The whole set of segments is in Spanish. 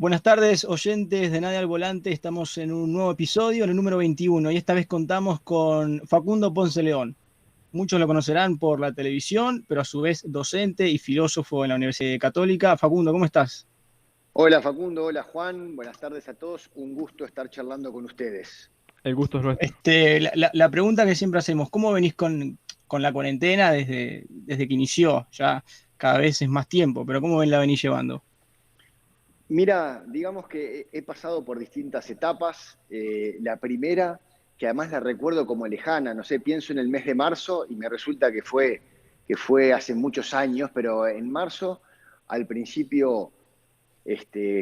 Buenas tardes, oyentes de Nadie al Volante. Estamos en un nuevo episodio, en el número 21, y esta vez contamos con Facundo Ponce León. Muchos lo conocerán por la televisión, pero a su vez docente y filósofo en la Universidad Católica. Facundo, ¿cómo estás? Hola Facundo, hola Juan, buenas tardes a todos, un gusto estar charlando con ustedes. El gusto es nuestro. La pregunta que siempre hacemos, ¿cómo venís con la cuarentena desde que inició? Ya cada vez es más tiempo, pero ¿cómo la venís llevando? Mira, digamos que he pasado por distintas etapas. La primera, que además la recuerdo como lejana, no sé, pienso en el mes de marzo y me resulta que fue hace muchos años, pero en marzo, al principio,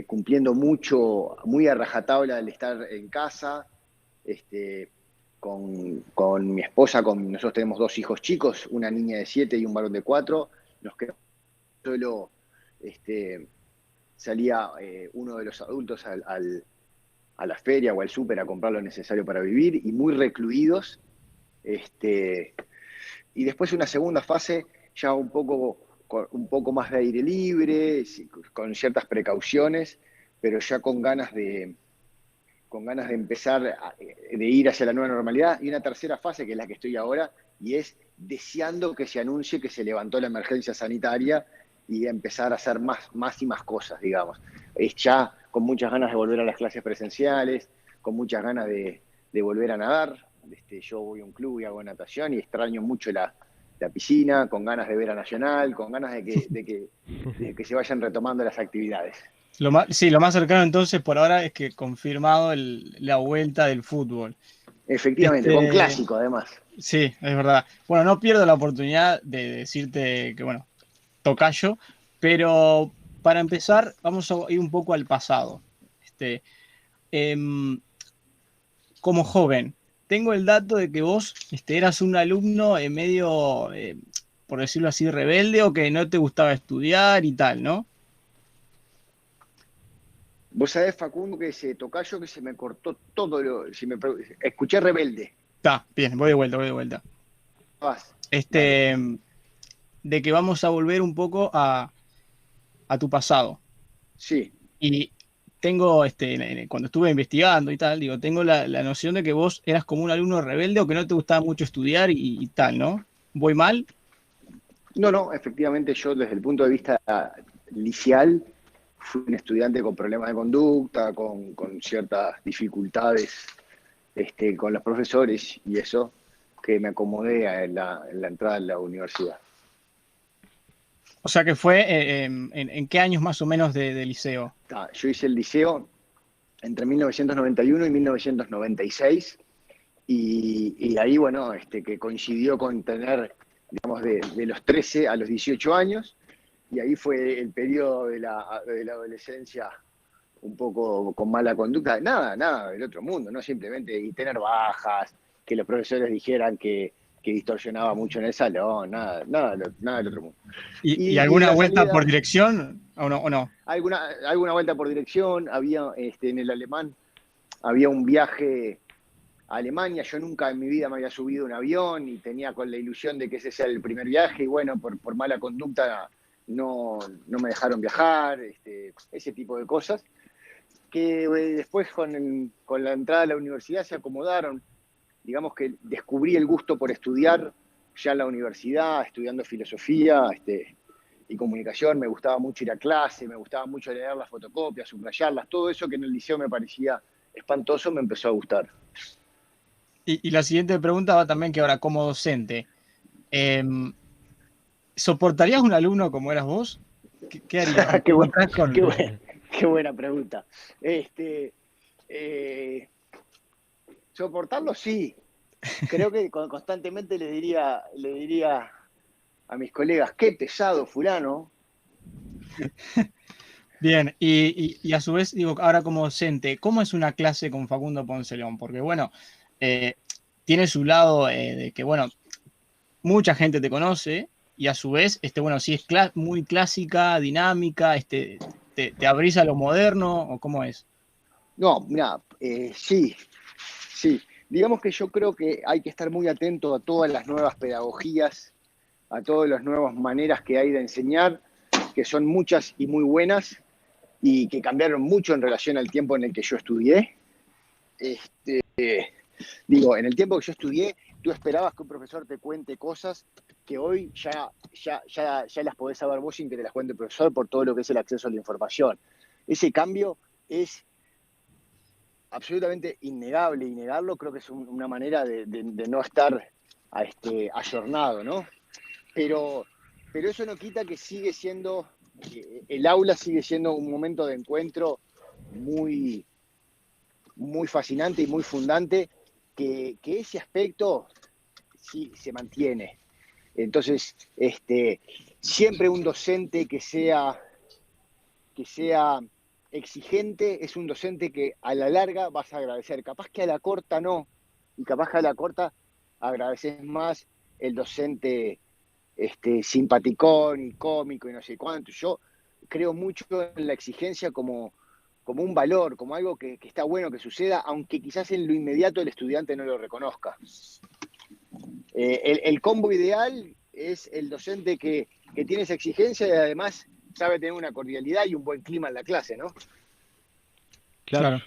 cumpliendo mucho, muy a rajatabla el estar en casa, este, con mi esposa, nosotros tenemos dos hijos chicos, una niña de 7 y un varón de 4. Nos quedamos solo, este, salía uno de los adultos a la feria o al súper a comprar lo necesario para vivir y muy recluidos. Y después una segunda fase ya un poco más de aire libre, con ciertas precauciones, pero ya con ganas de empezar, de ir hacia la nueva normalidad. Y una tercera fase, que es la que estoy ahora, y es deseando que se anuncie que se levantó la emergencia sanitaria y empezar a hacer más y más cosas, digamos. Es ya con muchas ganas de volver a las clases presenciales, con muchas ganas de volver a nadar. Yo voy a un club y hago natación y extraño mucho la piscina, con ganas de ver a Nacional, con ganas de que se vayan retomando las actividades. Sí, lo más cercano entonces por ahora es que confirmado la vuelta del fútbol. Efectivamente, con clásico además. Sí, es verdad. Bueno, no pierdo la oportunidad de decirte que, bueno, tocayo, pero para empezar vamos a ir un poco al pasado. Em, Como joven, tengo el dato de que vos eras un alumno medio, por decirlo así, rebelde o que no te gustaba estudiar y tal, ¿no? Vos sabés, Facundo, que ese tocayo que se me cortó todo escuché rebelde. Está, bien, voy de vuelta, voy de vuelta. Vas, dale. De que vamos a volver un poco a tu pasado. Sí. Y tengo, cuando estuve investigando y tal, digo, tengo la noción de que vos eras como un alumno rebelde o que no te gustaba mucho estudiar y tal, ¿no? ¿Voy mal? No, efectivamente yo desde el punto de vista liceal fui un estudiante con problemas de conducta, con ciertas dificultades con los profesores y eso, que me acomodé en la entrada a la universidad. O sea que fue, ¿en qué años más o menos de liceo? Yo hice el liceo entre 1991 y 1996 y ahí, bueno, que coincidió con tener, digamos, de los 13 a los 18 años, y ahí fue el periodo de la adolescencia un poco con mala conducta, nada del otro mundo, no simplemente y tener bajas, que los profesores dijeran que distorsionaba mucho en el salón, nada del otro mundo. ¿Y Y alguna la vuelta por salida, dirección o no? alguna vuelta por dirección, había en el alemán, había un viaje a Alemania. Yo nunca en mi vida me había subido a un avión y tenía con la ilusión de que ese sea el primer viaje, y bueno, por mala conducta no me dejaron viajar, ese tipo de cosas, que después con la entrada a la universidad se acomodaron. Digamos que descubrí el gusto por estudiar ya en la universidad, estudiando filosofía y comunicación. Me gustaba mucho ir a clase, me gustaba mucho leer las fotocopias, subrayarlas, todo eso que en el liceo me parecía espantoso me empezó a gustar. Y la siguiente pregunta va también que ahora, como docente, ¿soportarías un alumno como eras vos? ¿Qué harías? ¿Te encontrás Qué, con... qué buena pregunta. Soportarlo sí. Creo que constantemente le diría a mis colegas, qué pesado fulano. Bien, y a su vez, digo, ahora como docente, ¿cómo es una clase con Facundo Ponce León? Porque, bueno, tiene su lado de que, bueno, mucha gente te conoce y a su vez, bueno, sí es muy clásica, dinámica, te abrís a lo moderno, ¿o cómo es? No, mira, sí. Digamos que yo creo que hay que estar muy atento a todas las nuevas pedagogías, a todas las nuevas maneras que hay de enseñar, que son muchas y muy buenas, y que cambiaron mucho en relación al tiempo en el que yo estudié. Este, Digo, en el tiempo que yo estudié, tú esperabas que un profesor te cuente cosas que hoy ya las podés saber vos sin que te las cuente el profesor por todo lo que es el acceso a la información. Ese cambio es absolutamente innegable, y negarlo creo que es una manera de no estar ayornado, ¿no? Pero, pero eso no quita que sigue siendo, el aula sigue siendo un momento de encuentro muy, muy fascinante y muy fundante, que ese aspecto sí se mantiene. Entonces, siempre un docente que sea exigente es un docente que a la larga vas a agradecer. Capaz que a la corta no, y capaz que a la corta agradeces más el docente simpaticón y cómico y no sé cuánto. Yo creo mucho en la exigencia como un valor, como algo que está bueno que suceda, aunque quizás en lo inmediato el estudiante no lo reconozca. El combo ideal es el docente que tiene esa exigencia y además sabe tener una cordialidad y un buen clima en la clase, ¿no? Claro. Claro.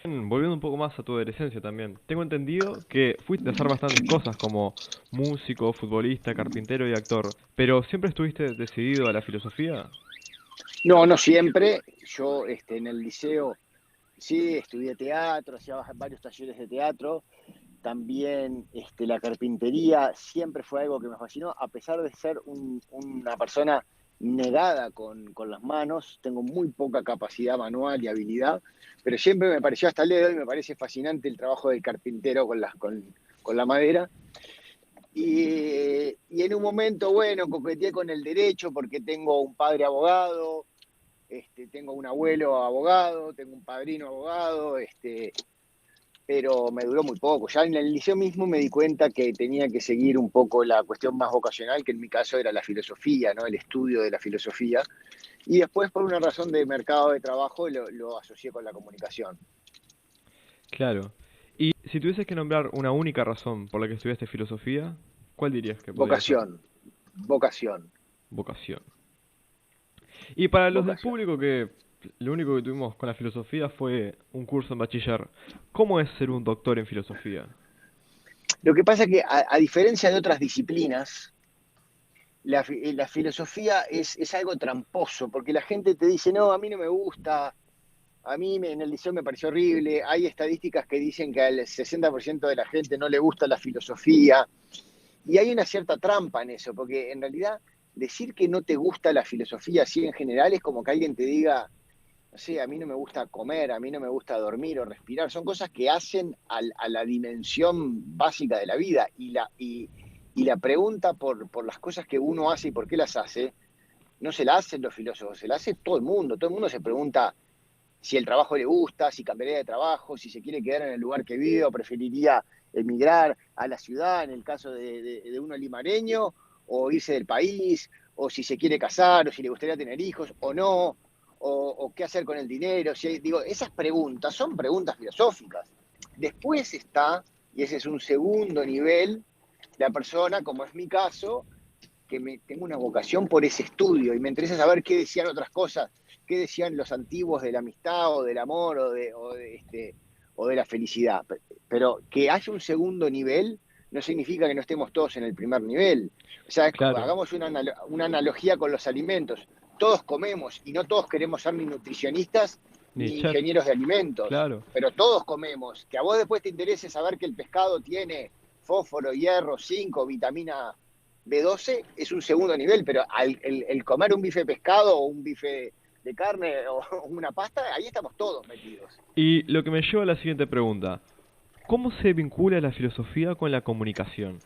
Volviendo un poco más a tu adolescencia también, tengo entendido que fuiste a hacer bastantes cosas como músico, futbolista, carpintero y actor, pero ¿siempre estuviste decidido a la filosofía? No, no siempre. Yo en el liceo sí estudié teatro, hacía varios talleres de teatro. También la carpintería siempre fue algo que me fascinó, a pesar de ser una persona negada con las manos, tengo muy poca capacidad manual y habilidad, pero siempre me pareció, hasta el día de hoy, me parece fascinante el trabajo del carpintero con la madera. Y en un momento, bueno, coqueteé con el derecho porque tengo un padre abogado, tengo un abuelo abogado, tengo un padrino abogado, pero me duró muy poco. Ya en el liceo mismo me di cuenta que tenía que seguir un poco la cuestión más vocacional, que en mi caso era la filosofía, ¿no? El estudio de la filosofía. Y después, por una razón de mercado de trabajo, lo asocié con la comunicación. Claro. Y si tuvieses que nombrar una única razón por la que estudiaste filosofía, ¿cuál dirías que podría ser? Vocación, vocación, Vocación. Y para los del vocación. público que lo único que tuvimos con la filosofía fue un curso en bachiller, ¿cómo es ser un doctor en filosofía? Lo que pasa es que, a diferencia de otras disciplinas, la filosofía es algo tramposo, porque la gente te dice, no, a mí no me gusta, en el liceo me pareció horrible. Hay estadísticas que dicen que al 60% de la gente no le gusta la filosofía, y hay una cierta trampa en eso, porque en realidad decir que no te gusta la filosofía así en general es como que alguien te diga, no sé, a mí no me gusta comer, a mí no me gusta dormir o respirar. Son cosas que hacen a la dimensión básica de la vida, y la pregunta por las cosas que uno hace y por qué las hace, no se la hacen los filósofos, se la hace todo el mundo. Todo el mundo se pregunta si el trabajo le gusta, si cambiaría de trabajo, si se quiere quedar en el lugar que vive o preferiría emigrar a la ciudad, en el caso de uno limareño, o irse del país, o si se quiere casar, o si le gustaría tener hijos o no, o qué hacer con el dinero. Digo, esas preguntas son preguntas filosóficas. Después está, y ese es un segundo nivel, la persona, como es mi caso, que tengo una vocación por ese estudio y me interesa saber qué decían otras cosas, qué decían los antiguos de la amistad o del amor o de la felicidad. Pero que haya un segundo nivel no significa que no estemos todos en el primer nivel. O sea, Claro, hagamos una analogía con los alimentos. Todos comemos y no todos queremos ser ni nutricionistas ni ni chef, ingenieros de alimentos, claro. pero todos comemos. Que a vos después te interese saber que el pescado tiene fósforo, hierro, zinc, vitamina B12 es un segundo nivel, pero el comer un bife de pescado o un bife de carne o una pasta, ahí estamos todos metidos. Y lo que me lleva a la siguiente pregunta, ¿cómo se vincula la filosofía con la comunicación?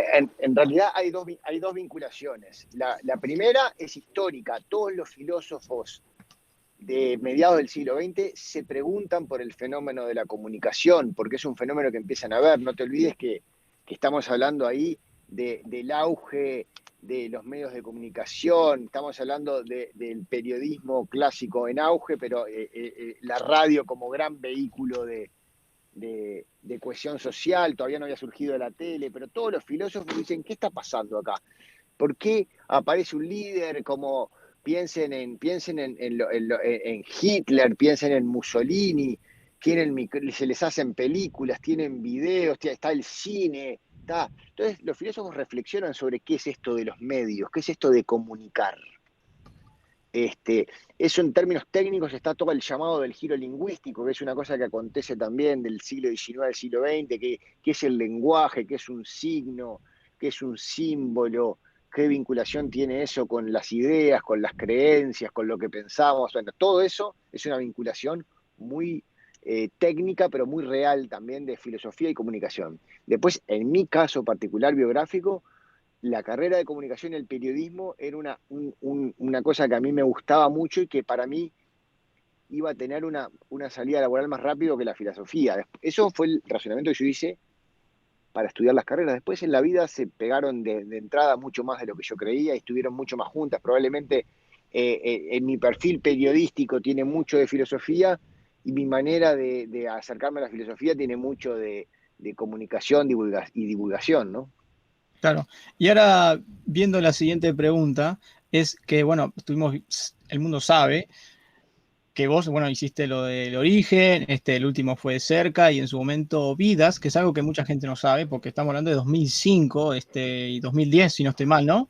En realidad hay dos vinculaciones. La primera es histórica. Todos los filósofos de mediados del siglo XX se preguntan por el fenómeno de la comunicación, porque es un fenómeno que empiezan a ver. No te olvides que estamos hablando ahí del auge de los medios de comunicación, estamos hablando del periodismo clásico en auge, pero la radio como gran vehículo de cohesión social. Todavía no había surgido la tele, pero todos los filósofos dicen, ¿qué está pasando acá? ¿Por qué aparece un líder como en Hitler, piensen en Mussolini, se les hacen películas, tienen videos, está el cine. Entonces los filósofos reflexionan sobre qué es esto de los medios, qué es esto de comunicar. Eso en términos técnicos está todo el llamado del giro lingüístico, que es una cosa que acontece también del siglo XIX al siglo XX, que es el lenguaje, que es un signo, que es un símbolo, qué vinculación tiene eso con las ideas, con las creencias, con lo que pensamos. Bueno, todo eso es una vinculación muy técnica, pero muy real también de filosofía y comunicación. Después, en mi caso particular biográfico, la carrera de comunicación y el periodismo era una cosa que a mí me gustaba mucho y que para mí iba a tener una salida laboral más rápido que la filosofía. Eso fue el razonamiento que yo hice para estudiar las carreras. Después en la vida se pegaron de entrada mucho más de lo que yo creía y estuvieron mucho más juntas. Probablemente en mi perfil periodístico tiene mucho de filosofía y mi manera de acercarme a la filosofía tiene mucho de comunicación y divulgación, ¿no? Claro. Y ahora, viendo la siguiente pregunta, es que, bueno, el mundo sabe que vos, bueno, hiciste lo del origen, el último fue de cerca y en su momento Vidas, que es algo que mucha gente no sabe, porque estamos hablando de 2005, y 2010, si no estoy mal, ¿no?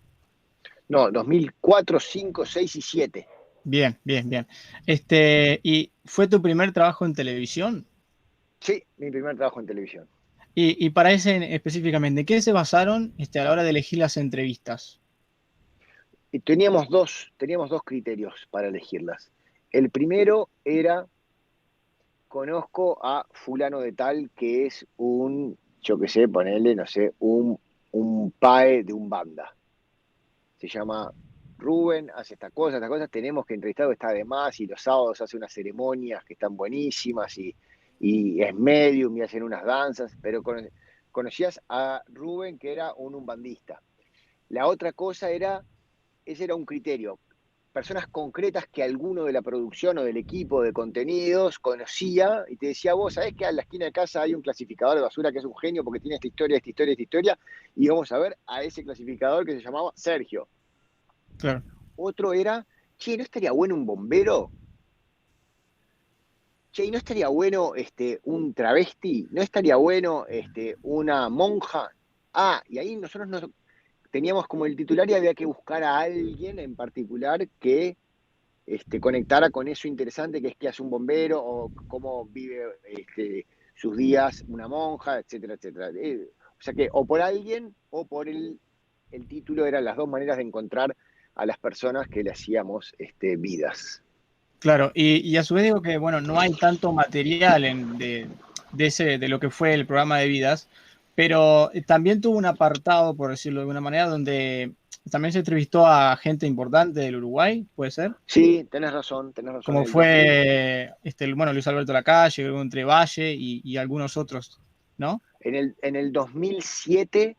No, 2004, 5, 6 y 7. Bien, bien, bien. ¿Y fue tu primer trabajo en televisión? Sí, mi primer trabajo en televisión. Y para ese específicamente, ¿qué se basaron, a la hora de elegir las entrevistas? Y teníamos dos criterios para elegirlas. El primero era, conozco a fulano de tal que es yo qué sé, ponele, no sé, un PAE de un banda. Se llama Rubén, hace estas cosas, tenemos que entrevistarlo, está de más, y los sábados hace unas ceremonias que están buenísimas, y es medium, y hacen unas danzas, pero conocías a Rubén, que era un umbandista. La otra cosa ese era un criterio, personas concretas que alguno de la producción o del equipo de contenidos conocía y te decía, vos sabés que a la esquina de casa hay un clasificador de basura que es un genio porque tiene esta historia, esta historia, esta historia, y vamos a ver a ese clasificador que se llamaba Sergio. Claro. Otro era, che, ¿no estaría bueno un bombero? Che, ¿y no estaría bueno un travesti? ¿No estaría bueno una monja? Y ahí nosotros teníamos como el titular y había que buscar a alguien en particular que conectara con eso interesante que es que hace un bombero o cómo vive sus días una monja, etcétera, etcétera. O sea que o por alguien o por el título eran las dos maneras de encontrar a las personas que le hacíamos vidas. Claro, y a su vez digo que, bueno, no hay tanto material de lo que fue el programa de Vidas, pero también tuvo un apartado, por decirlo de alguna manera, donde también se entrevistó a gente importante del Uruguay, ¿puede ser? Sí, tenés razón. Como En el 2000, fue, bueno, Luis Alberto Lacalle, Entre Valle y algunos otros, ¿no? en el 2007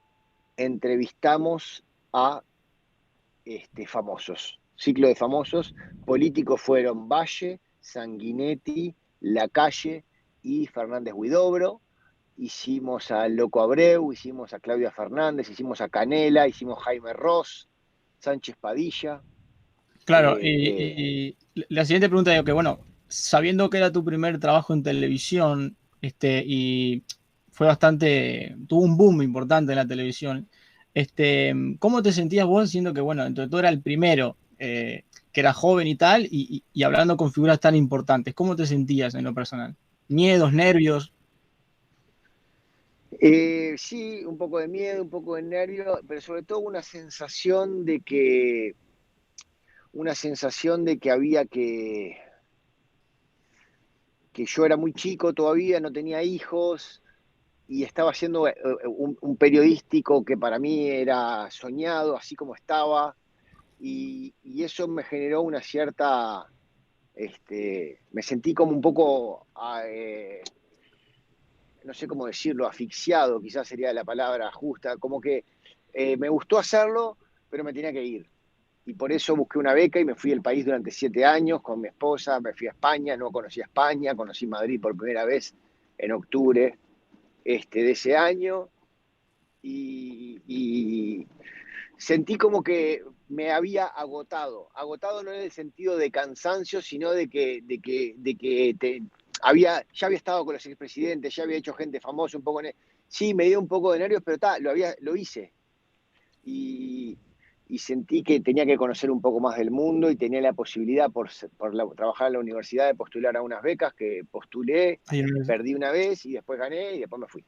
entrevistamos a famosos, ciclo de famosos, políticos fueron Valle, Sanguinetti, Lacalle y Fernández Huidobro. Hicimos a Loco Abreu, hicimos a Claudia Fernández, hicimos a Canela, hicimos Jaime Ross, Sánchez Padilla. Claro, y la siguiente pregunta digo que, bueno, sabiendo que era tu primer trabajo en televisión, y fue tuvo un boom importante en la televisión, ¿cómo te sentías vos siendo que, bueno, entre todo era el primero, que era joven y tal, y hablando con figuras tan importantes? ¿Cómo te sentías en lo personal? ¿Miedos, nervios? Sí, un poco de miedo, un poco de nervio, pero sobre todo una sensación de que había que yo era muy chico todavía, no tenía hijos y estaba haciendo un periodístico que para mí era soñado, así como estaba, y eso me generó una cierta, me sentí como un poco, no sé cómo decirlo, asfixiado, quizás sería la palabra justa, como que me gustó hacerlo, pero me tenía que ir. Y por eso busqué una beca y me fui del país durante 7 años con mi esposa, me fui a España, no conocía España, conocí Madrid por primera vez en octubre de ese año y sentí como que me había agotado. Agotado no en el sentido de cansancio, sino ya había estado con los expresidentes, ya había hecho gente famosa, un poco. Sí, me dio un poco de nervios, pero lo hice. Y sentí que tenía que conocer un poco más del mundo y tenía la posibilidad, trabajar en la universidad, de postular a unas becas que postulé, perdí una vez y después gané y después me fui.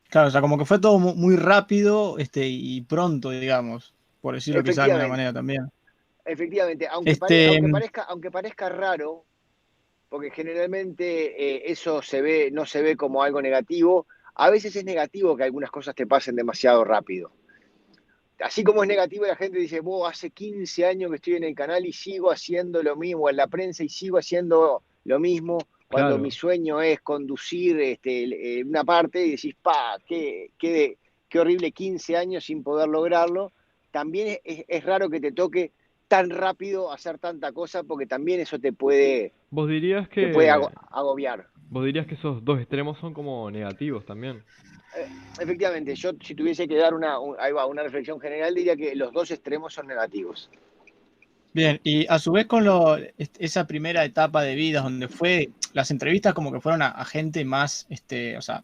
Claro, o sea, como que fue todo muy rápido, y pronto, digamos, por decirlo quizás de alguna Efectivamente, manera también. efectivamente, Este, aunque parezca raro, porque generalmente eso no se ve como algo negativo, a veces es negativo que algunas cosas te pasen demasiado rápido. Así como es negativo, la gente dice, hace 15 años que estoy en el canal y sigo haciendo lo mismo, en la prensa y sigo haciendo lo mismo, cuando mi Claro. sueño es conducir una parte y decís, qué horrible 15 años sin poder lograrlo. También es raro que te toque tan rápido hacer tanta cosa, porque también eso Vos dirías te puede que, agobiar. vos dirías que esos dos extremos son como negativos también. Efectivamente, yo si tuviese que dar una reflexión general, diría que los dos extremos son negativos. bien, y a su vez con esa primera etapa de vida donde las entrevistas como que fueron a gente más, o sea,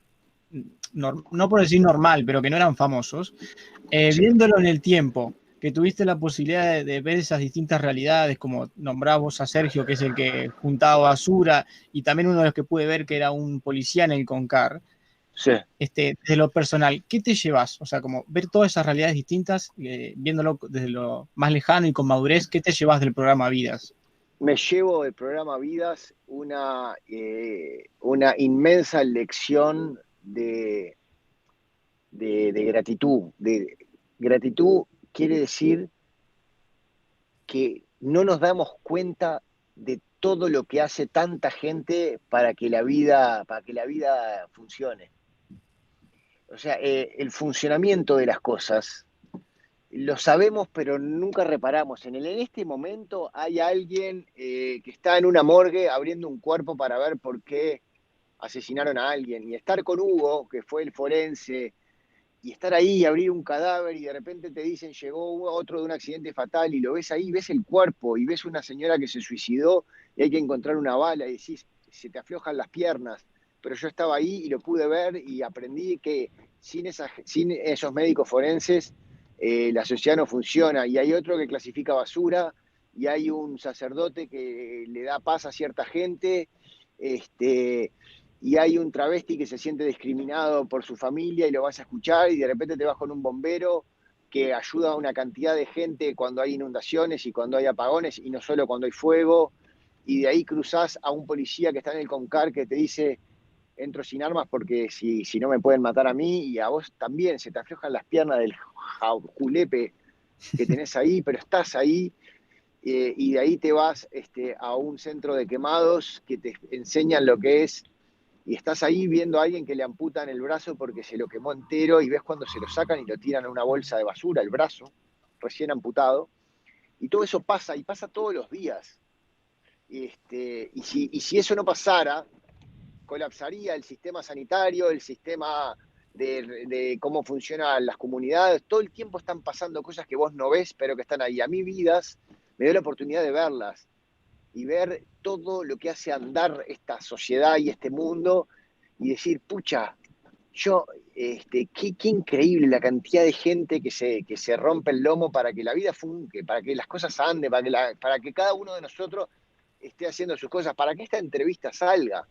no por decir normal, pero que no eran famosos, Sí. viéndolo en el tiempo, que tuviste la posibilidad de ver esas distintas realidades, como nombrabas a Sergio, que es el que juntaba basura, y también uno de los que pude ver que era un policía en el Concar. Sí. Desde lo personal, ¿qué te llevas? O sea, como ver todas esas realidades distintas, viéndolo desde lo más lejano y con madurez, ¿qué te llevas del programa Vidas? Me llevo del programa Vidas una inmensa lección de gratitud. Gratitud quiere decir que no nos damos cuenta de todo lo que hace tanta gente para que la vida funcione. O sea, el funcionamiento de las cosas lo sabemos, pero nunca reparamos. En este momento hay alguien que está en una morgue abriendo un cuerpo para ver por qué asesinaron a alguien. Y estar con Hugo, que fue el forense, y estar ahí y abrir un cadáver y de repente te dicen llegó otro de un accidente fatal y lo ves ahí, ves el cuerpo y ves una señora que se suicidó y hay que encontrar una bala y decís, se te aflojan las piernas. Pero yo estaba ahí y lo pude ver y aprendí que sin esos médicos forenses la sociedad no funciona. Y hay otro que clasifica basura y hay un sacerdote que le da paz a cierta gente. Y hay un travesti que se siente discriminado por su familia y lo vas a escuchar y de repente te vas con un bombero que ayuda a una cantidad de gente cuando hay inundaciones y cuando hay apagones y no solo cuando hay fuego. Y de ahí cruzás a un policía que está en el Concar que te dice, entro sin armas porque si no me pueden matar a mí, y a vos también se te aflojan las piernas del julepe que tenés ahí, pero estás ahí. Y de ahí te vas a un centro de quemados que te enseñan lo que es, y estás ahí viendo a alguien que le amputan el brazo porque se lo quemó entero y ves cuando se lo sacan y lo tiran a una bolsa de basura, el brazo, recién amputado. Y todo eso pasa, y pasa todos los días. Y si eso no pasara, colapsaría el sistema sanitario, el sistema de cómo funcionan las comunidades. Todo el tiempo están pasando cosas que vos no ves, pero que están ahí. A mí Vidas me dio la oportunidad de verlas y ver todo lo que hace andar esta sociedad y este mundo y decir, pucha, qué increíble la cantidad de gente que se rompe el lomo para que la vida funque, para que las cosas anden, para que cada uno de nosotros esté haciendo sus cosas, para que esta entrevista salga.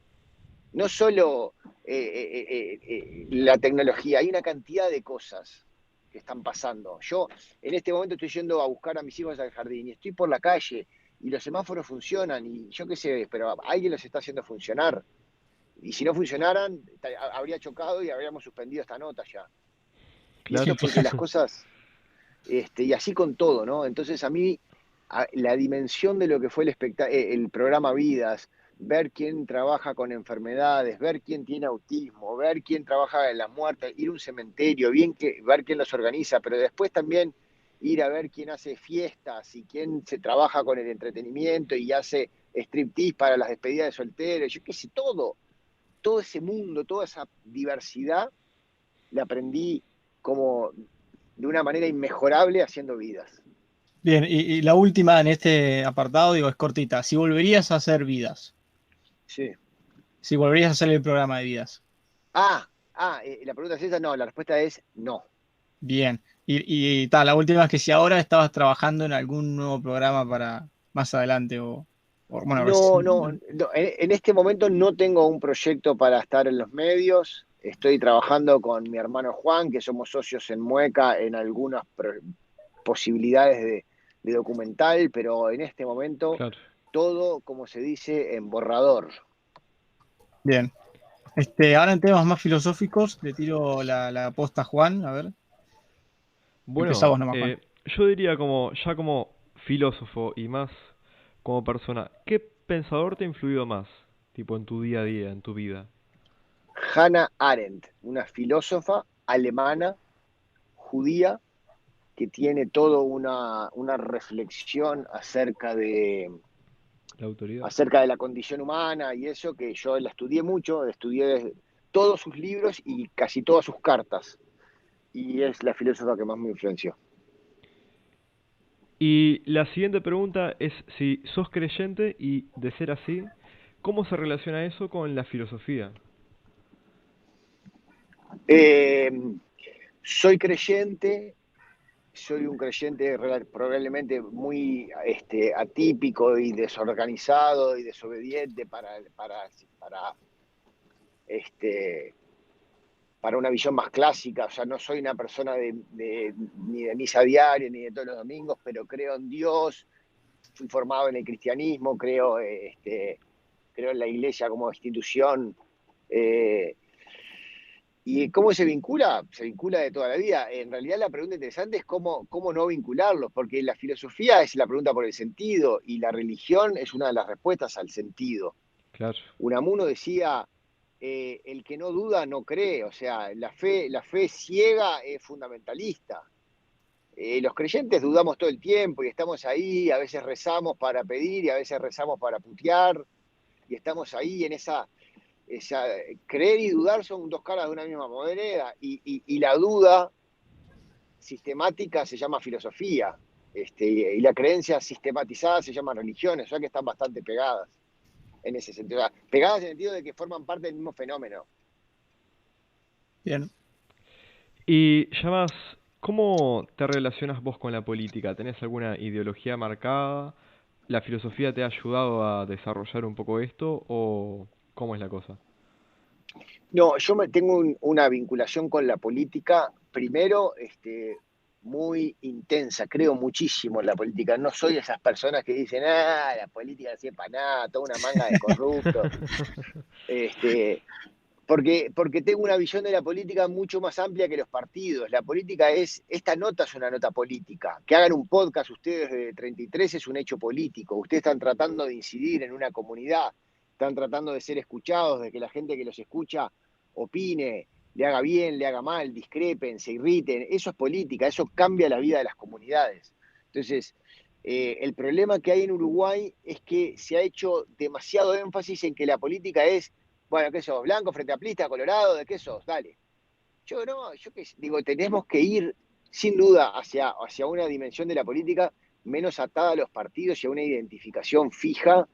No solo la tecnología, hay una cantidad de cosas que están pasando. Yo en este momento estoy yendo a buscar a mis hijos al jardín y estoy por la calle y los semáforos funcionan y yo qué sé, pero alguien los está haciendo funcionar. Y si no funcionaran, habría chocado y habríamos suspendido esta nota ya. Y esto Sí, Claro. es porque las claro. cosas, y así con todo, ¿no? Entonces a mí, la dimensión de lo que fue el programa Vidas, ver quién trabaja con enfermedades, ver quién tiene autismo, ver quién trabaja en las muertes, ir a un cementerio, ver quién los organiza, pero después también ir a ver quién hace fiestas y quién se trabaja con el entretenimiento y hace striptease para las despedidas de solteros, yo qué sé, todo ese mundo, toda esa diversidad, la aprendí como de una manera inmejorable haciendo vidas. Bien, y la última en este apartado, digo, es cortita. Si volverías a hacer vidas, Sí. si volverías a hacer el programa de vidas. La pregunta es esa, no, la respuesta es no. Bien. Y tal, la última es que si ahora estabas trabajando en algún nuevo programa para más adelante bueno, No, en este momento no tengo un proyecto para estar en los medios. Estoy trabajando con mi hermano Juan, que somos socios en Mueca en algunas posibilidades de documental, pero en este momento Claro. todo, como se dice, en borrador. bien. Ahora en temas más filosóficos, le tiro la posta a Juan, a ver. Empezá Bueno, vos nomás, Juan. yo diría ya como filósofo y más como persona, ¿qué pensador te ha influido más? Tipo en tu día a día, en tu vida. Hannah Arendt, una filósofa alemana, judía, que tiene toda una reflexión La autoridad. acerca de la condición humana y eso, que yo la estudié mucho, estudié todos sus libros y casi todas sus cartas, y es la filósofa que más me influenció. Y la siguiente pregunta es si sos creyente y de ser así, ¿cómo se relaciona eso con la filosofía? Eh, Soy creyente, soy un creyente probablemente muy atípico y desorganizado y desobediente este, para una visión más clásica. O sea, no soy una persona ni de misa diaria ni de todos los domingos, pero creo en Dios, fui formado en el cristianismo, creo en la iglesia como institución. eh, ¿Y cómo se vincula? Se vincula de toda la vida. En realidad la pregunta interesante es cómo no vincularlos, porque la filosofía es la pregunta por el sentido y la religión es una de las respuestas al sentido. Claro. Unamuno decía, el que no duda no cree, o sea, la fe ciega es fundamentalista. Los creyentes dudamos todo el tiempo y estamos ahí, a veces rezamos para pedir y a veces rezamos para putear, y estamos ahí en esa creer y dudar son dos caras de una misma moneda, y la duda sistemática se llama filosofía, y la creencia sistematizada se llama religión, o sea que están bastante pegadas en ese sentido. O sea, pegadas en el sentido de que forman parte del mismo fenómeno. Bien. Y ya más, ¿cómo te relacionas vos con la política? ¿Tenés alguna ideología marcada? ¿La filosofía te ha ayudado a desarrollar un poco esto o cómo es la cosa? No, tengo una vinculación con la política, primero, muy intensa, creo muchísimo en la política. No soy de esas personas que dicen, la política no sirve para nada, toda una manga de corruptos. Este, porque tengo una visión de la política mucho más amplia que los partidos. La política esta nota es una nota política. Que hagan un podcast ustedes de 33 es un hecho político. Ustedes están tratando de incidir en una comunidad, están tratando de ser escuchados, de que la gente que los escucha opine, le haga bien, le haga mal, discrepen, se irriten. Eso es política, eso cambia la vida de las comunidades. Entonces, el problema que hay en Uruguay es que se ha hecho demasiado énfasis en que la política es, bueno, ¿qué sos? ¿Blanco, frente amplista, colorado? ¿De qué sos? Dale. Yo no, yo qué digo, tenemos que ir sin duda hacia una dimensión de la política menos atada a los partidos y a una identificación fija,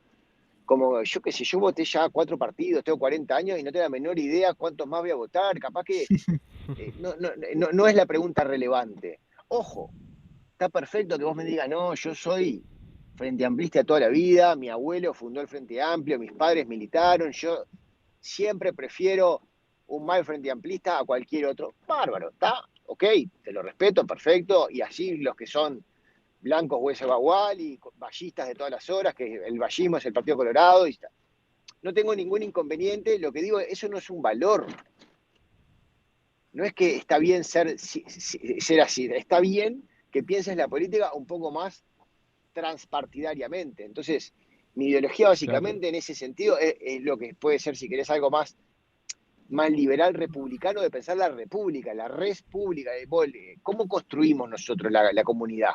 como yo qué sé, yo voté ya 4 partidos, tengo 40 años y no tengo la menor idea cuántos más voy a votar, capaz que no es la pregunta relevante. Ojo, está perfecto que vos me digas, no, yo soy frente amplista toda la vida, mi abuelo fundó el Frente Amplio, mis padres militaron, yo siempre prefiero un mal frente amplista a cualquier otro. Bárbaro, está, ok, te lo respeto, perfecto, y así los que son blancos hueso bagual y vallistas de todas las horas, que el vallismo es el Partido Colorado, y está. No tengo ningún inconveniente, lo que digo, eso no es un valor. No es que está bien ser así, está bien que pienses la política un poco más transpartidariamente. Entonces, mi ideología Claro. básicamente en ese sentido es lo que puede ser, si querés, algo más liberal republicano, de pensar la república, la res pública, cómo construimos nosotros la comunidad.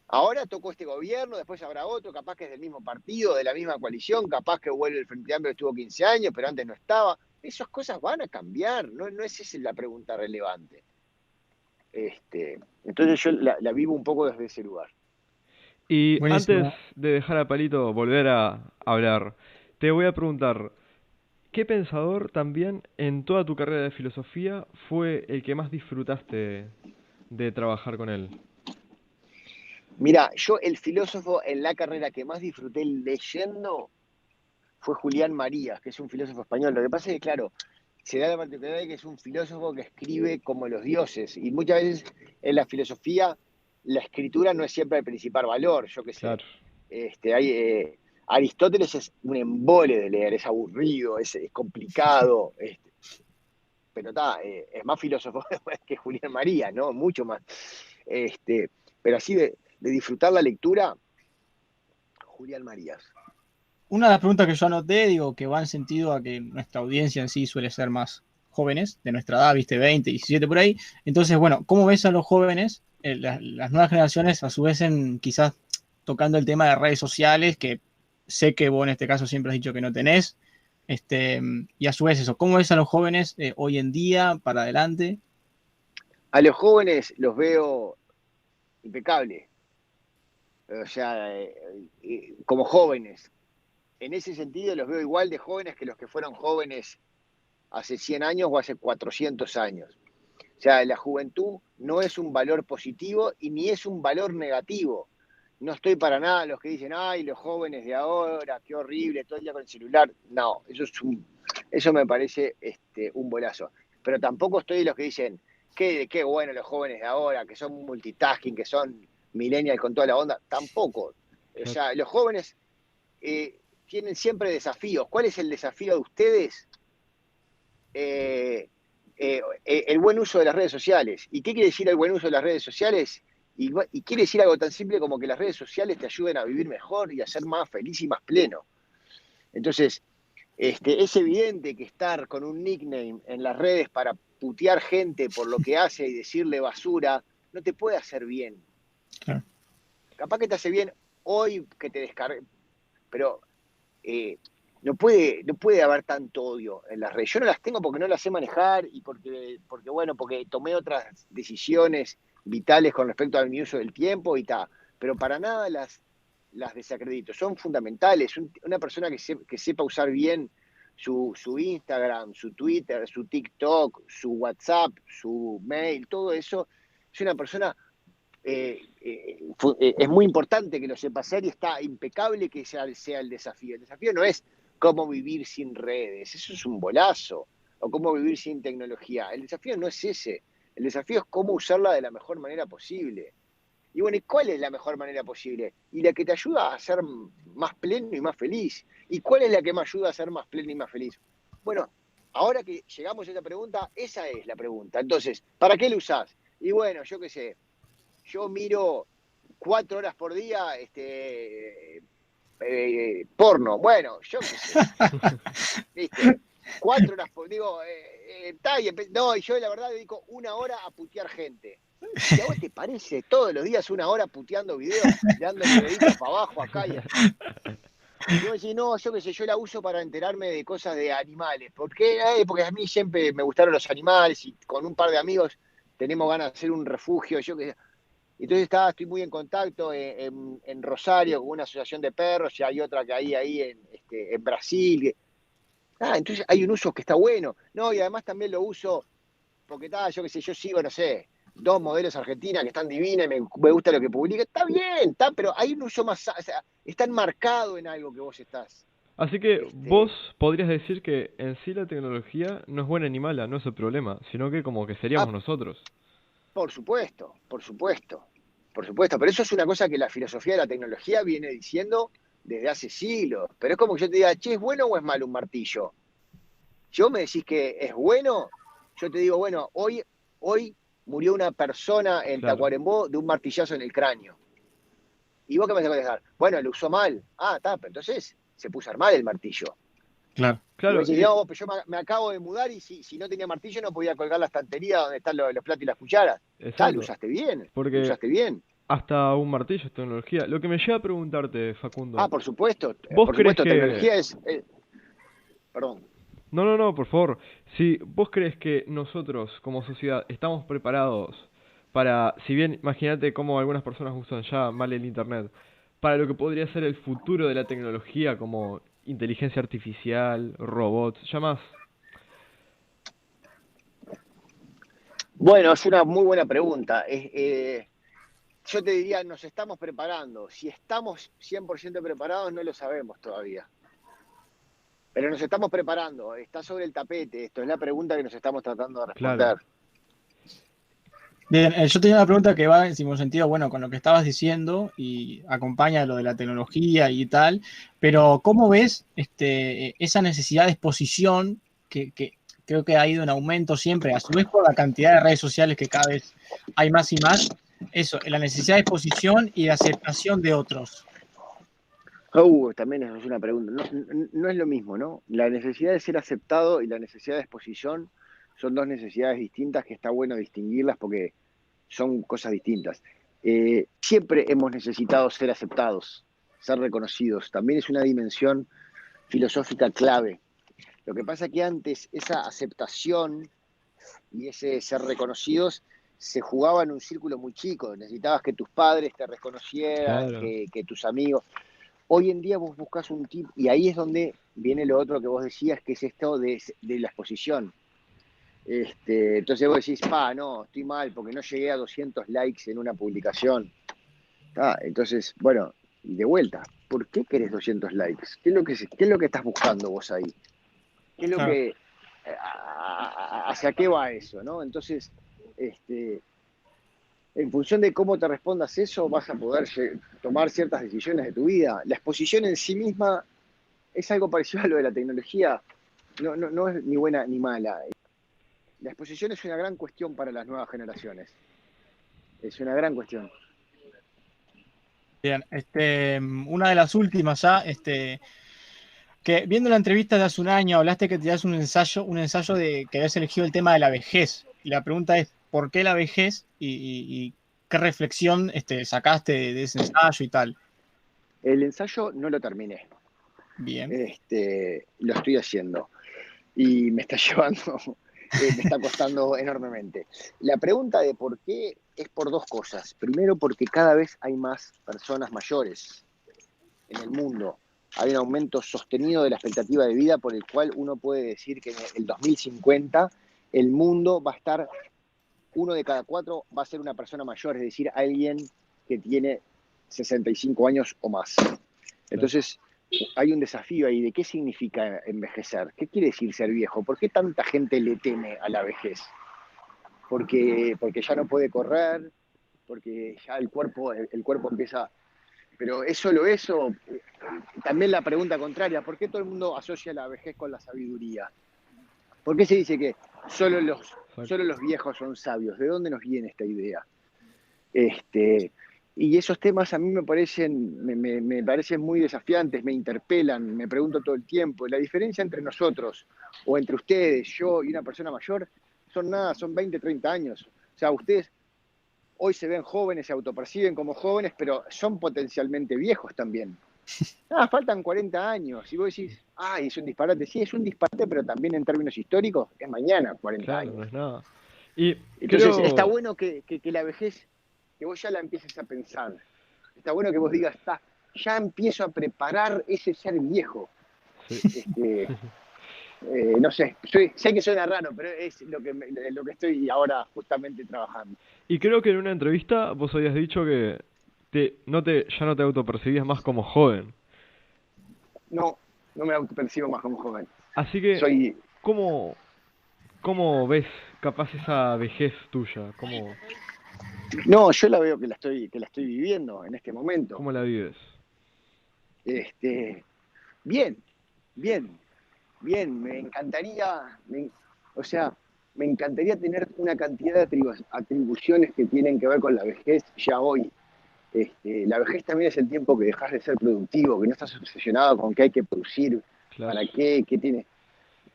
Ahora tocó este gobierno, después habrá otro, capaz que es del mismo partido, de la misma coalición, capaz que vuelve el Frente Amplio, estuvo 15 años, pero antes no estaba. Esas cosas van a cambiar, no es esa la pregunta relevante. Entonces yo la vivo un poco desde ese lugar. Y antes Buenísimo. de dejar a Palito volver a hablar, te voy a preguntar, ¿qué pensador también en toda tu carrera de filosofía fue el que más disfrutaste de trabajar con él? Mira, yo el filósofo en la carrera que más disfruté leyendo fue Julián Marías, que es un filósofo español. Lo que pasa es que, claro, se da la particularidad de que es un filósofo que escribe como los dioses, y muchas veces en la filosofía la escritura no es siempre el principal valor, yo qué sé. Claro, Aristóteles es un embole de leer, es aburrido, es complicado, pero está, es más filósofo que Julián Marías, ¿no? Mucho más. Este, pero así de disfrutar la lectura, Julián Marías. Una de las preguntas que yo anoté, digo, que va en sentido a que nuestra audiencia en sí suele ser más jóvenes, de nuestra edad, viste, 20, 17 por ahí. Entonces, bueno, ¿cómo ves a los jóvenes, las nuevas generaciones, a su vez, quizás tocando el tema de redes sociales, que sé que vos en este caso siempre has dicho que no tenés, y a su vez eso, ¿cómo ves a los jóvenes hoy en día, para adelante? A los jóvenes los veo impecables, o sea, como jóvenes. En ese sentido los veo igual de jóvenes que los que fueron jóvenes hace 100 años o hace 400 años. O sea, la juventud no es un valor positivo y ni es un valor negativo. No estoy para nada los que dicen, ay, los jóvenes de ahora, qué horrible, todo el día con el celular. No, eso me parece un bolazo. Pero tampoco estoy de los que dicen, qué bueno los jóvenes de ahora, que son multitasking, que son millennial con toda la onda. Tampoco. O claro. sea, los jóvenes tienen siempre desafíos. ¿Cuál es el desafío de ustedes? El buen uso de las redes sociales. ¿Y qué quiere decir el buen uso de las redes sociales? Y quiere decir algo tan simple como que las redes sociales te ayuden a vivir mejor y a ser más feliz y más pleno. Entonces, es evidente que estar con un nickname en las redes para putear gente por lo que hace y decirle basura no te puede hacer bien. Claro. Capaz que te hace bien hoy que te descargue, pero no puede haber tanto odio en las redes. Yo no las tengo porque no las sé manejar y porque tomé otras decisiones vitales con respecto a mi uso del tiempo y tal. Pero para nada las desacredito. Son fundamentales. Una persona que sepa usar bien su Instagram, su Twitter, su TikTok, su WhatsApp, su mail, todo eso, es una persona es muy importante que lo sepa hacer y está impecable que sea el desafío. El desafío no es cómo vivir sin redes, eso es un bolazo, o cómo vivir sin tecnología. El desafío no es ese, el desafío es cómo usarla de la mejor manera posible. Y bueno, ¿y cuál es la mejor manera posible? Y la que te ayuda a ser más pleno y más feliz. ¿Y cuál es la que me ayuda a ser más pleno y más feliz? Bueno, ahora que llegamos a esa pregunta, esa es la pregunta. Entonces, ¿para qué lo usás? Y bueno, yo qué sé, yo miro 4 horas por día porno. Bueno, yo qué sé, ¿viste? 4 horas por digo, no, y yo la verdad dedico 1 hora a putear gente. ¿Y a vos te parece todos los días 1 hora puteando videos, dándole deditos para abajo acá? Y vos decís, no, yo qué sé, yo la uso para enterarme de cosas de animales. ¿Por qué? Porque a mí siempre me gustaron los animales y con un par de amigos tenemos ganas de hacer un refugio, yo qué sé. Entonces estoy muy en contacto en Rosario con una asociación de perros y hay otra que hay ahí en Brasil. Entonces hay un uso que está bueno. No, y además también lo uso porque yo qué sé, yo sigo, no sé, 2 modelos argentinas que están divinas y me gusta lo que publica. Está bien, pero hay un uso más, o sea, está enmarcado en algo que vos estás. Así que vos Este, podrías decir que en sí la tecnología no es buena ni mala, no es el problema, sino que como que ah, seríamos nosotros. por supuesto, por supuesto, por supuesto. Pero eso es una cosa que la filosofía de la tecnología viene diciendo desde hace siglos. Pero es como que yo te diga, che, ¿es bueno o es malo un martillo? Yo me decís que es bueno, yo te digo, bueno, hoy murió una persona en Claro. Tacuarembó de un martillazo en el cráneo. ¿Y vos qué me vas a contestar? Bueno, lo usó mal. Pero entonces se puso a armar el martillo. Claro. Y vos Claro, decís, no, pero yo me acabo de mudar y si no tenía martillo no podía colgar la estantería donde están los platos y las cucharas. Lo exacto. usaste bien, lo Porque usaste bien. hasta un martillo es tecnología. Lo que me lleva a preguntarte, Facundo, ¿vos Por crees supuesto, que... tecnología es, perdón. No, no, no, por favor. Si vos crees que nosotros como sociedad estamos preparados para, si bien imagínate cómo algunas personas usan ya mal el internet, para lo que podría ser el futuro de la tecnología como inteligencia artificial, robots, ya más. Bueno, es una muy buena pregunta. Yo te diría, nos estamos preparando. Si estamos 100% preparados, no lo sabemos todavía. Pero nos estamos preparando. Está sobre el tapete esto. Es la pregunta que nos estamos tratando de Claro. responder. Bien, yo tenía una pregunta que va en mismo sentido, bueno, con lo que estabas diciendo y acompaña lo de la tecnología y tal, pero ¿cómo ves esa necesidad de exposición que creo que ha ido en aumento siempre, a su vez por la cantidad de redes sociales que cada vez hay más y más? Eso, la necesidad de exposición y de aceptación de otros. También es una pregunta. No es lo mismo, ¿no? La necesidad de ser aceptado y la necesidad de exposición son dos necesidades distintas que está bueno distinguirlas porque son cosas distintas. Siempre hemos necesitado ser aceptados, ser reconocidos. También es una dimensión filosófica clave. Lo que pasa es que antes esa aceptación y ese ser reconocidos se jugaba en un círculo muy chico. Necesitabas que tus padres te reconocieran, Claro. que tus amigos. Hoy en día vos buscas un tipo, y ahí es donde viene lo otro que vos decías, que es esto de la exposición. Entonces vos decís, no, estoy mal porque no llegué a 200 likes en una publicación. Entonces, bueno, y de vuelta, ¿por qué querés 200 likes? ¿Qué es lo que estás buscando vos ahí? ¿Qué es lo Claro. que, hacia qué va eso, ¿no? Entonces, en función de cómo te respondas eso, vas a poder tomar ciertas decisiones de tu vida. La exposición en sí misma es algo parecido a lo de la tecnología. No es ni buena ni mala. La exposición es una gran cuestión para las nuevas generaciones. Es una gran cuestión. Bien, una de las últimas ya, que viendo la entrevista de hace un año, hablaste que tenías un ensayo de que habías elegido el tema de la vejez. Y la pregunta es, ¿por qué la vejez? Y qué reflexión sacaste de ese ensayo y tal. El ensayo no lo terminé. Bien. Lo estoy haciendo. Y me está llevando, me está costando enormemente. La pregunta de por qué es por dos cosas. Primero, porque cada vez hay más personas mayores en el mundo. Hay un aumento sostenido de la expectativa de vida por el cual uno puede decir que en el 2050 el mundo va a estar, uno de cada cuatro va a ser una persona mayor, es decir, alguien que tiene 65 años o más. Claro. Entonces, hay un desafío ahí de qué significa envejecer, qué quiere decir ser viejo, por qué tanta gente le teme a la vejez, porque ya no puede correr, porque ya el cuerpo empieza, pero es solo eso. También la pregunta contraria, ¿por qué todo el mundo asocia la vejez con la sabiduría? ¿Por qué se dice que solo los, Exacto. solo los viejos son sabios? ¿De dónde nos viene esta idea? Este, y esos temas a mí me parecen muy desafiantes, me interpelan, me pregunto todo el tiempo. La diferencia entre nosotros o entre ustedes, yo y una persona mayor, son nada, son 20, 30 años. O sea, ustedes hoy se ven jóvenes, se autoperciben como jóvenes, pero son potencialmente viejos también. Faltan 40 años. Y vos decís, es un disparate. Sí, es un disparate, pero también en términos históricos es mañana 40 Claro, años. no es nada. Y Entonces, está creo, bueno que la vejez, que vos ya la empieces a pensar. Está bueno que vos digas, ya empiezo a preparar ese ser viejo. sí. Este, no sé, sé que suena raro, pero es lo que estoy ahora justamente trabajando. Y creo que en una entrevista vos habías dicho que ya no te autopercibías más como joven. No, no me autopercibo más como joven. Así que, Soy, ¿cómo, cómo ves capaz esa vejez tuya? no, yo la veo que la estoy viviendo en este momento. ¿Cómo la vives? Este, bien, bien, bien, o sea, me encantaría tener una cantidad de atribuciones que tienen que ver con la vejez ya hoy. La vejez también es el tiempo que dejas de ser productivo, que no estás obsesionado con qué hay que producir, Claro. para qué tiene.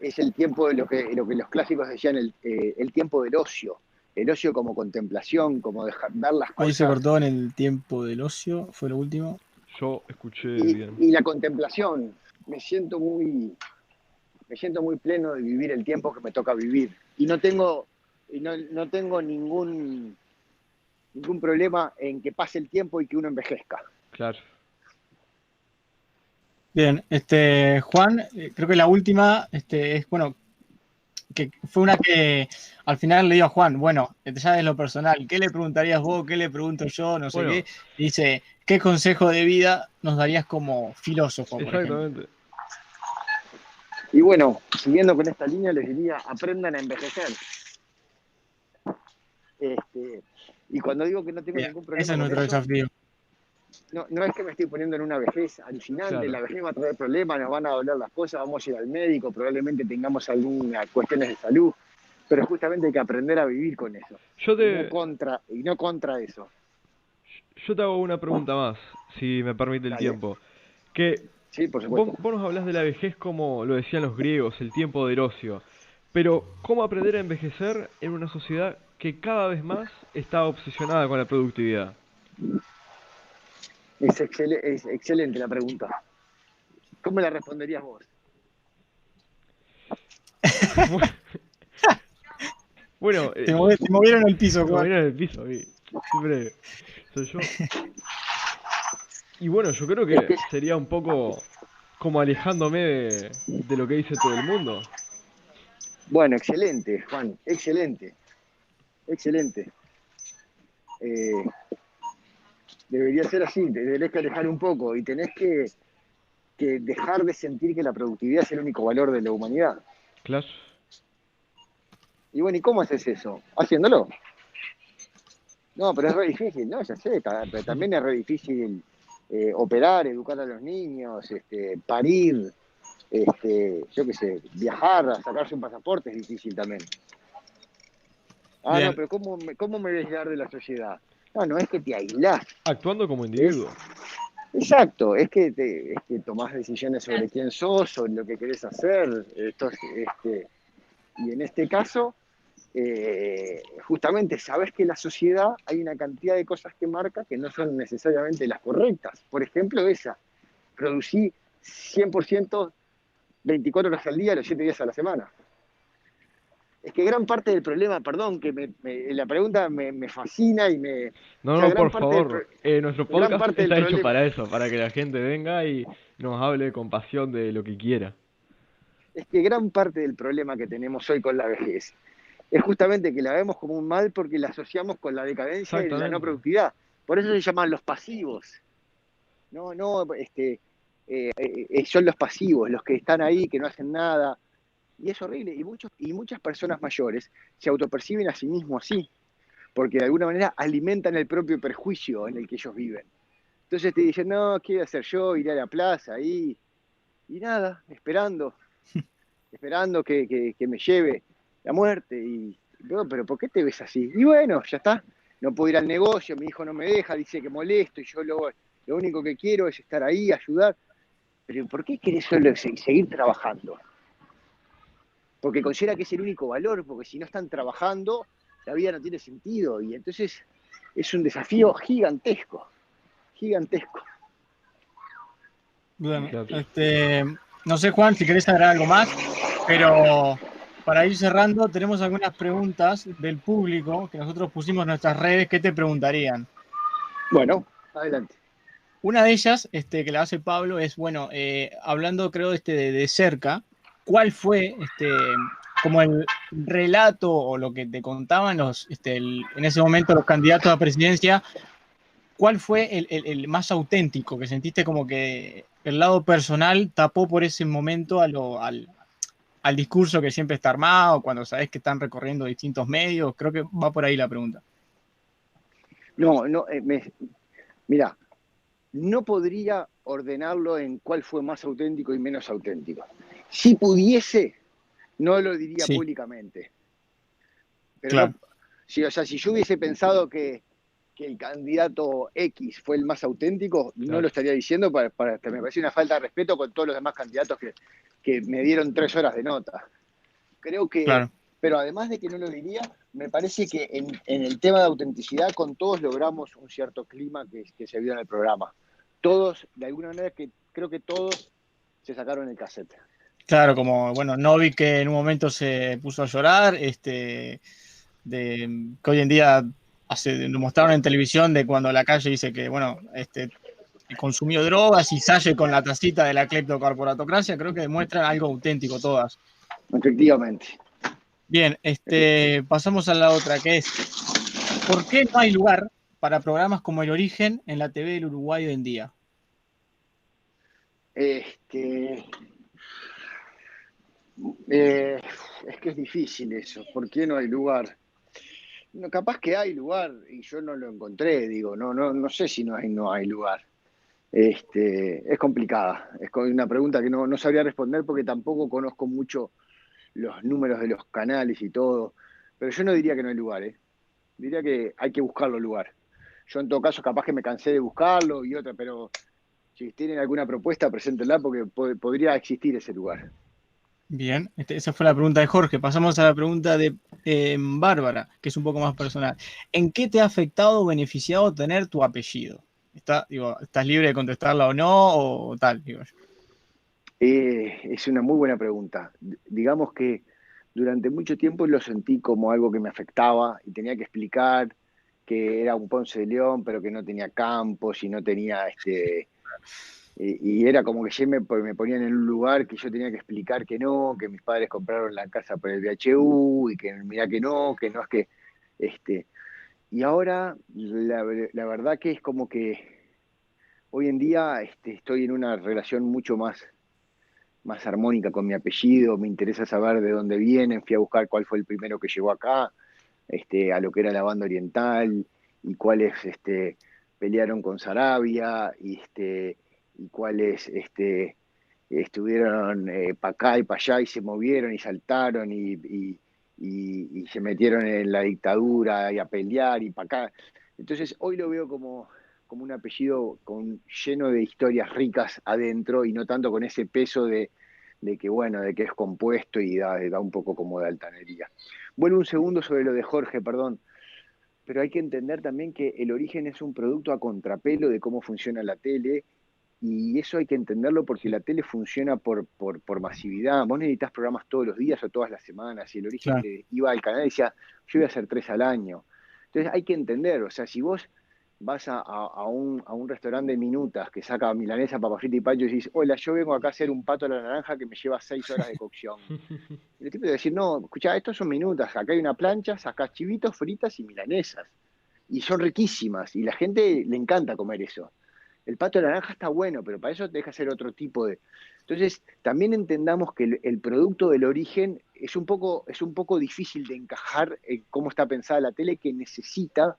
Es el tiempo de lo que los clásicos decían, el tiempo del ocio. El ocio como contemplación, como ver las Ahí se cosas cortó en el tiempo del ocio, fue lo último. Yo escuché y, bien. y la contemplación. Me siento muy pleno de vivir el tiempo que me toca vivir. Y no tengo ningún problema en que pase el tiempo y que uno envejezca. Claro. Bien, Juan, creo que la última, es, bueno, que fue una que al final le digo a Juan, bueno, ya es lo personal, ¿qué le preguntarías vos? ¿Qué le pregunto yo? No sé Bueno, qué. Y dice, ¿qué consejo de vida nos darías como filósofo, por ejemplo? exactamente. Y bueno, siguiendo con esta línea, les diría, aprendan a envejecer. Y cuando digo que no tengo Bien, ningún ese problema es con nuestro eso, desafío. no es que me estoy poniendo en una vejez alucinante, Claro. la vejez va a traer problemas, nos van a doler las cosas, vamos a ir al médico, probablemente tengamos algunas cuestiones de salud, pero justamente hay que aprender a vivir con eso, Yo te, y no contra eso. yo te hago una pregunta más, si me permite el Dale, tiempo. Que sí, por vos, supuesto. vos nos hablás de la vejez como lo decían los griegos, el tiempo del ocio. Pero, ¿cómo aprender a envejecer en una sociedad que cada vez más está obsesionada con la productividad? Es excelente la pregunta. ¿Cómo la responderías vos? Bueno, Te movieron el piso, me Juan. voy en el piso, siempre soy yo. Y bueno, yo creo Es que que, sería un poco como alejándome de lo que dice todo el mundo. bueno, excelente, Juan, excelente, excelente. Eh, Debería ser así, te tenés que alejar un poco y tenés que dejar de sentir que la productividad es el único valor de la humanidad. Claro, Y bueno, ¿y cómo haces eso? Haciéndolo. No, pero es re difícil, ¿no? Ya sé, pero también es re difícil operar, educar a los niños, parir, yo qué sé, viajar, sacarse un pasaporte es difícil también. Ah, no, Bien, pero cómo me ves aislar de la sociedad? No, no es que te aislás, actuando como es individuo. exacto, es que tomás decisiones sobre quién sos, sobre lo que querés hacer, y en este caso, justamente sabes que en la sociedad hay una cantidad de cosas que marca que no son necesariamente las correctas. Por ejemplo, esa, producí 100% 24 horas al día, los 7 días a la semana. Es que gran parte del problema, perdón, que la pregunta me fascina y No, o sea, no, por favor. Nuestro gran podcast parte del está hecho problema para eso, para que la gente venga y nos hable con pasión de lo que quiera. es que gran parte del problema que tenemos hoy con la vejez es justamente que la vemos como un mal porque la asociamos con la decadencia y la no Exactamente. productividad. Por eso se llaman los pasivos. No, no, son los pasivos, los que están ahí, que no hacen nada. Y es horrible. Y muchas personas mayores se autoperciben a sí mismos así, porque de alguna manera alimentan el propio perjuicio en el que ellos viven. Entonces te dicen, no, ¿qué voy a hacer yo? Iré a la plaza ahí. Y nada, esperando que me lleve la muerte. Pero ¿por qué te ves así? Y bueno, ya está. No puedo ir al negocio, mi hijo no me deja, dice que molesto, y yo lo único que quiero es estar ahí, ayudar. Pero ¿por qué querés solo seguir trabajando? Porque considera que es el único valor, porque si no están trabajando, la vida no tiene sentido. Y entonces es un desafío gigantesco, gigantesco. bueno, Claro. no sé, Juan, si querés agregar algo más, pero para ir cerrando, tenemos algunas preguntas del público que nosotros pusimos en nuestras redes. ¿Qué te preguntarían? Bueno, adelante. Una de ellas, que la hace Pablo, es, bueno, hablando creo de cerca, ¿cuál fue como el relato o lo que te contaban en ese momento los candidatos a presidencia? ¿Cuál fue el más auténtico que sentiste como que el lado personal tapó por ese momento al discurso que siempre está armado, cuando sabes que están recorriendo distintos medios? Creo que va por ahí la pregunta. No, no, mira, no podría ordenarlo en cuál fue más auténtico y menos auténtico. Si pudiese, no lo diría Sí, públicamente. Pero no, claro, si, o sea, si yo hubiese pensado que el candidato X fue el más auténtico, no Claro. lo estaría diciendo que me parece una falta de respeto con todos los demás candidatos que me dieron 3 horas de nota. Creo que, claro. pero además de que no lo diría, me parece que en el tema de autenticidad con todos logramos un cierto clima que se vio en el programa. Todos, de alguna manera, creo que todos se sacaron el cassette. Claro, como, bueno, Novi que en un momento se puso a llorar, que hoy en día lo mostraron en televisión de cuando la calle dice que, bueno, consumió drogas y sale con la tacita de la cleptocorporatocracia, creo que demuestran algo auténtico todas. Efectivamente. Bien, pasamos a la otra, que es, ¿por qué no hay lugar para programas como El Origen en la TV del Uruguay hoy en día? Este, es que es difícil eso. ¿Por qué no hay lugar? No, capaz que hay lugar y yo no lo encontré, digo, no sé si no hay lugar. Es complicada, es una pregunta que no sabría responder porque tampoco conozco mucho los números de los canales y todo, pero yo no diría que no hay lugar, ¿eh? Diría que hay que buscarlo el lugar. Yo en todo caso capaz que me cansé de buscarlo y otra, pero si tienen alguna propuesta, preséntenla porque podría existir ese lugar. Bien, esa fue la pregunta de Jorge. Pasamos a la pregunta de Bárbara, que es un poco más personal. ¿En qué te ha afectado o beneficiado tener tu apellido? ¿Estás libre de contestarla o no? O tal, digo yo. Es una muy buena pregunta. Digamos que durante mucho tiempo lo sentí como algo que me afectaba y tenía que explicar que era un Ponce de León, pero que no tenía campos y no tenía y era como que me ponían en un lugar que yo tenía que explicar que no, que mis padres compraron la casa por el VHU y que mirá que no es que este y ahora la verdad que es como que hoy en día estoy en una relación mucho más armónica con mi apellido, me interesa saber de dónde vienen, fui a buscar cuál fue el primero que llegó acá, a lo que era la banda oriental, y cuáles pelearon con Sarabia, y cuáles estuvieron para acá y para allá y se movieron y saltaron y se metieron en la dictadura y a pelear y para acá. Entonces hoy lo veo como un apellido lleno de historias ricas adentro y no tanto con ese peso de que es compuesto y da un poco como de altanería. Vuelvo un segundo sobre lo de Jorge, perdón, pero hay que entender también que El Origen es un producto a contrapelo de cómo funciona la tele y eso hay que entenderlo porque Sí, la tele funciona por masividad. Vos necesitas programas todos los días o todas las semanas y El Origen Claro. te iba al canal y decía, yo voy a hacer 3 al año. Entonces hay que entender, o sea, si vos vas a un restaurante de minutas que saca milanesa, papa frita y pancho y decís, hola, yo vengo acá a hacer un pato a la naranja que me lleva 6 horas de cocción. Y el tipo te va a decir, no, escuchá, estos son minutas, acá hay una plancha, sacás chivitos, fritas y milanesas. Y son riquísimas, y la gente le encanta comer eso. El pato de la naranja está bueno, pero para eso te deja hacer otro tipo de. Entonces, también entendamos que el producto del origen es un poco difícil de encajar en cómo está pensada la tele, que necesita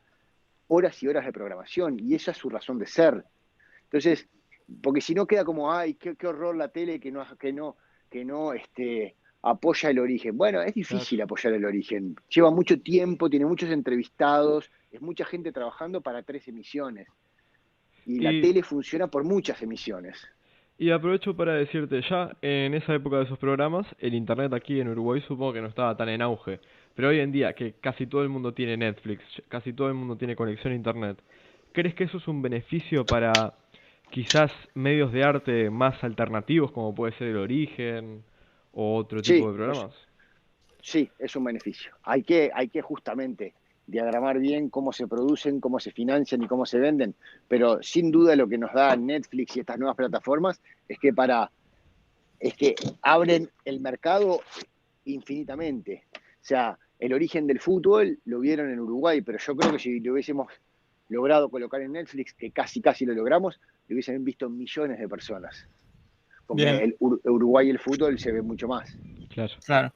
horas y horas de programación, y esa es su razón de ser. Entonces, porque si no queda como, ay, qué horror la tele que no apoya el origen. Bueno, es claro. difícil apoyar el origen. Lleva mucho tiempo, tiene muchos entrevistados, es mucha gente trabajando para 3 emisiones. Y la Y, tele funciona por muchas emisiones. y aprovecho para decirte, ya en esa época de esos programas, el internet aquí en Uruguay supongo que no estaba tan en auge. Pero hoy en día, que casi todo el mundo tiene Netflix, casi todo el mundo tiene conexión a internet, ¿crees que eso es un beneficio para quizás medios de arte más alternativos, como puede ser El Origen o otro tipo Sí, de programas? sí, es un beneficio. Hay que justamente diagramar bien cómo se producen, cómo se financian y cómo se venden, pero sin duda lo que nos da Netflix y estas nuevas plataformas es que abren el mercado infinitamente. O sea, el origen del fútbol lo vieron en Uruguay, pero yo creo que si lo hubiésemos logrado colocar en Netflix, que casi lo logramos, lo hubiesen visto millones de personas. Porque Bien, Uruguay y el fútbol se ve mucho más. Claro. claro.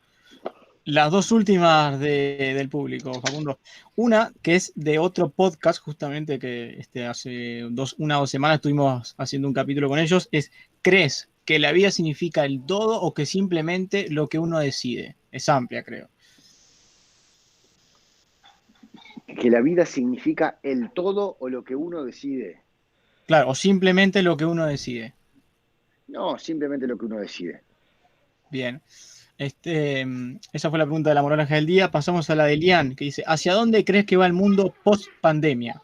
Las dos últimas del público, Facundo. Una que es de otro podcast, justamente que hace 1 o 2 semanas estuvimos haciendo un capítulo con ellos, es ¿crees que la vida significa el todo o que simplemente lo que uno decide? Es amplia, creo. Que la vida significa el todo o lo que uno decide. Claro, o simplemente lo que uno decide. No, simplemente lo que uno decide. Bien. Esa fue la pregunta de la moraleja del día. Pasamos a la de Lian, que dice, ¿hacia dónde crees que va el mundo post pandemia?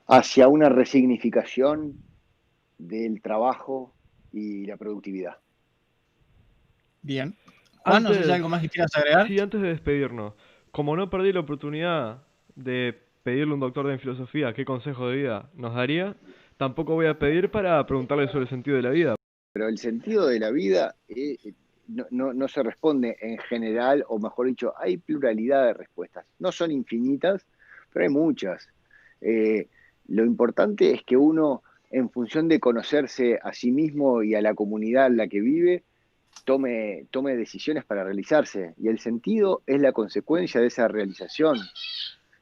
Hacia una resignificación del trabajo y la productividad. Bien. Juan, no sé si hay Antes, algo más que quieras agregar. sí, antes de despedirnos, como no perdí la oportunidad de pedirle a un doctor en filosofía qué consejo de vida nos daría, tampoco voy a pedir para preguntarle sobre el sentido de la vida. Pero el sentido de la vida no se responde en general, o mejor dicho, hay pluralidad de respuestas. No son infinitas, pero hay muchas. Eh, lo importante es que uno, en función de conocerse a sí mismo y a la comunidad en la que vive, tome decisiones para realizarse. Y el sentido es la consecuencia de esa realización.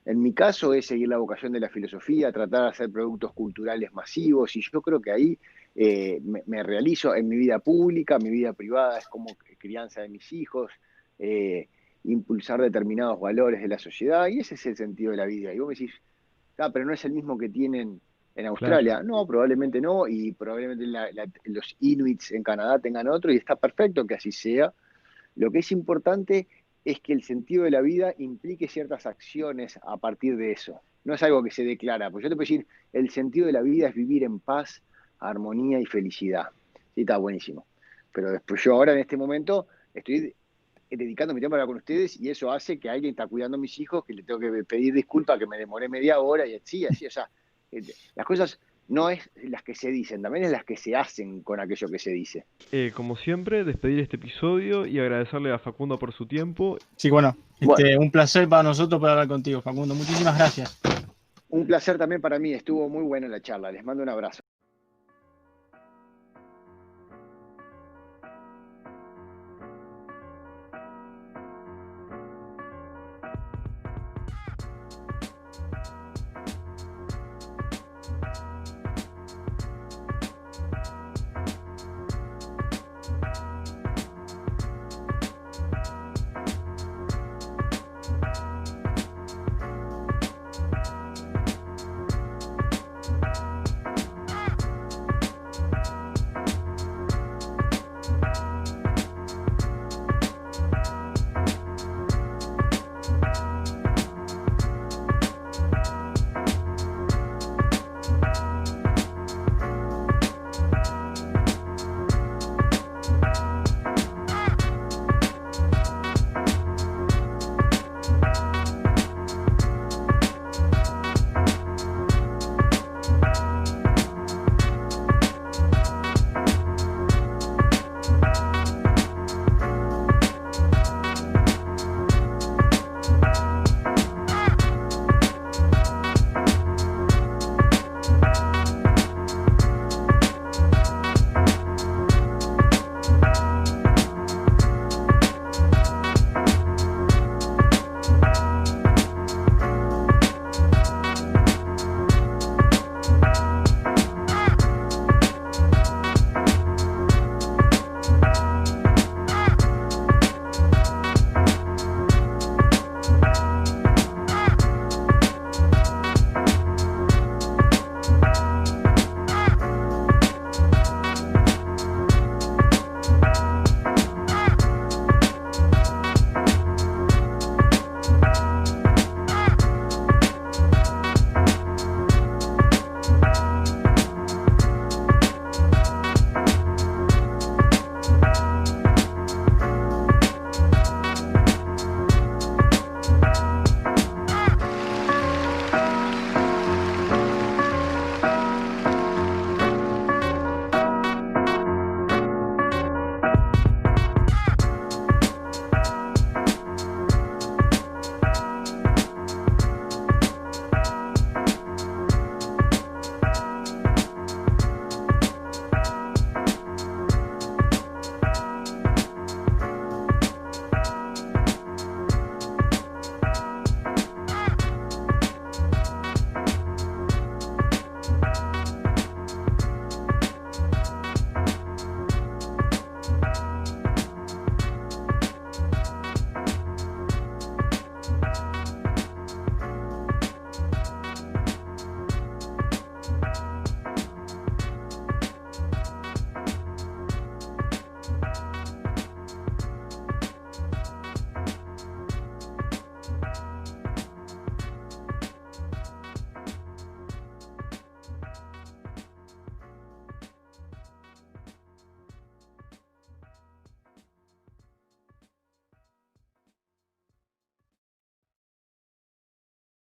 En mi caso es seguir la vocación de la filosofía, tratar de hacer productos culturales masivos, y yo creo que ahí me realizo en mi vida pública, mi vida privada es como crianza de mis hijos, eh, impulsar determinados valores de la sociedad, y ese es el sentido de la vida. Y vos me decís, ah, pero no es el mismo que tienen en Claro. Australia. No, probablemente no, y probablemente los Inuits en Canadá tengan otro, y está perfecto que así sea. Lo que es importante es que el sentido de la vida implique ciertas acciones a partir de eso. No es algo que se declara, pues yo te puedo decir, el sentido de la vida es vivir en paz, armonía y felicidad. Sí, está buenísimo. Pero después yo ahora en este momento estoy dedicando mi tiempo a hablar con ustedes, y eso hace que alguien está cuidando a mis hijos, que le tengo que pedir disculpas, que me demoré media hora y así, así, o sea, las cosas no es las que se dicen, también es las que se hacen con aquello que se dice. Como siempre, despedir este episodio y agradecerle a Facundo por su tiempo. Sí, bueno, Bueno, un placer para nosotros poder hablar contigo, Facundo. Muchísimas gracias. un placer también para mí, estuvo muy buena la charla, les mando un abrazo.